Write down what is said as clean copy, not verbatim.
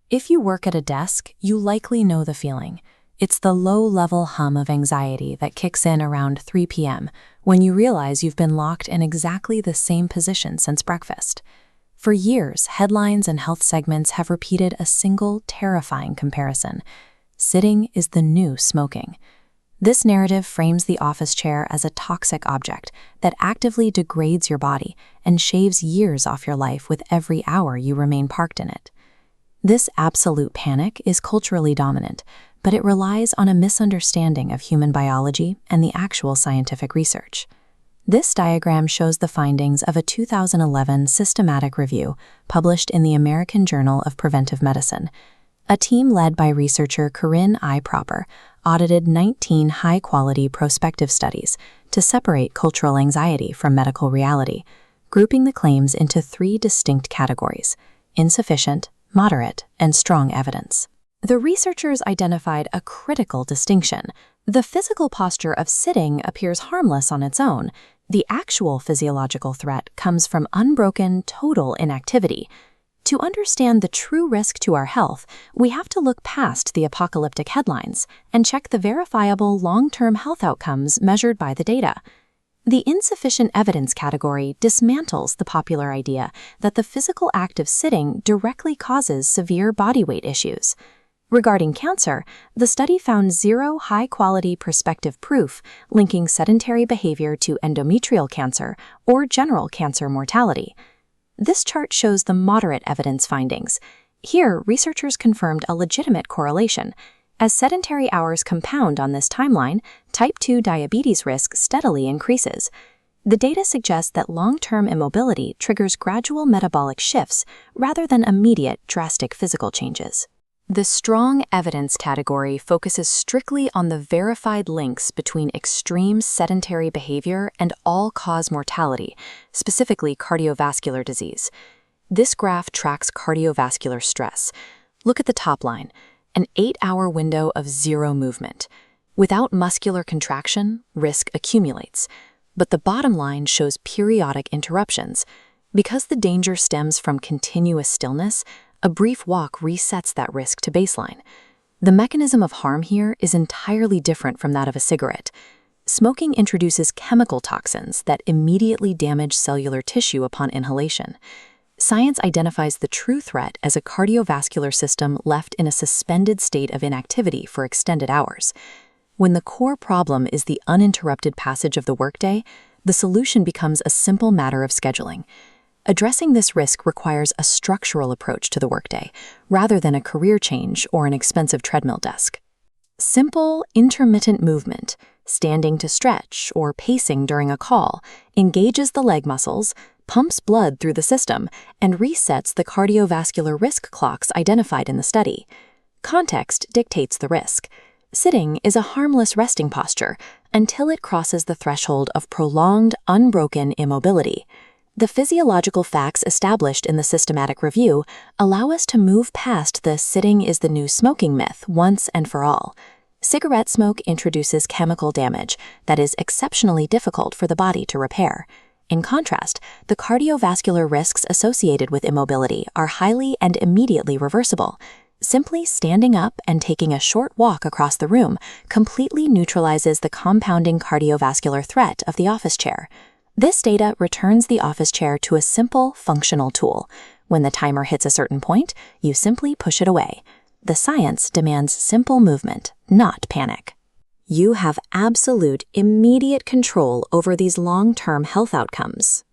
If you work at a desk, you likely know the feeling. It's the low-level hum of anxiety that kicks in around 3 p.m. when you realize you've been locked in exactly the same position since breakfast. For years, headlines and health segments have repeated a single terrifying comparison. Sitting is the new smoking. This narrative frames the office chair as a toxic object that actively degrades your body and shaves years off your life with every hour you remain parked in it. This absolute panic is culturally dominant, but it relies on a misunderstanding of human biology and the actual scientific research. This diagram shows the findings of a 2011 systematic review published in the American Journal of Preventive Medicine. A team led by researcher Corinne I. Proper audited 19 high-quality prospective studies to separate cultural anxiety from medical reality, grouping the claims into 3 distinct categories: insufficient, moderate, and strong evidence. The researchers identified a critical distinction. The physical posture of sitting appears harmless on its own. The actual physiological threat comes from unbroken, total inactivity. To understand the true risk to our health, we have to look past the apocalyptic headlines and check the verifiable long-term health outcomes measured by the data. The insufficient evidence category dismantles the popular idea that the physical act of sitting directly causes severe body weight issues. Regarding cancer, the study found 0 high-quality prospective proof linking sedentary behavior to endometrial cancer or general cancer mortality. This chart shows the moderate evidence findings. Here, researchers confirmed a legitimate correlation. As sedentary hours compound on this timeline, type 2 diabetes risk steadily increases. The data suggests that long-term immobility triggers gradual metabolic shifts rather than immediate, drastic physical changes. The strong evidence category focuses strictly on the verified links between extreme sedentary behavior and all-cause mortality, specifically cardiovascular disease. This graph tracks cardiovascular stress. Look at the top line, an 8-hour window of 0 movement. Without muscular contraction, risk accumulates. But the bottom line shows periodic interruptions. Because the danger stems from continuous stillness, a brief walk resets that risk to baseline. The mechanism of harm here is entirely different from that of a cigarette. Smoking introduces chemical toxins that immediately damage cellular tissue upon inhalation. Science identifies the true threat as a cardiovascular system left in a suspended state of inactivity for extended hours. When the core problem is the uninterrupted passage of the workday, the solution becomes a simple matter of scheduling. Addressing this risk requires a structural approach to the workday, rather than a career change or an expensive treadmill desk. Simple, intermittent movement, standing to stretch or pacing during a call, engages the leg muscles, pumps blood through the system, and resets the cardiovascular risk clocks identified in the study. Context dictates the risk. Sitting is a harmless resting posture until it crosses the threshold of prolonged, unbroken immobility. The physiological facts established in the systematic review allow us to move past the sitting is the new smoking myth once and for all. Cigarette smoke introduces chemical damage that is exceptionally difficult for the body to repair. In contrast, the cardiovascular risks associated with immobility are highly and immediately reversible. Simply standing up and taking a short walk across the room completely neutralizes the compounding cardiovascular threat of the office chair. This data returns the office chair to a simple, functional tool. When the timer hits a certain point, you simply push it away. The science demands simple movement, not panic. You have absolute, immediate control over these long-term health outcomes.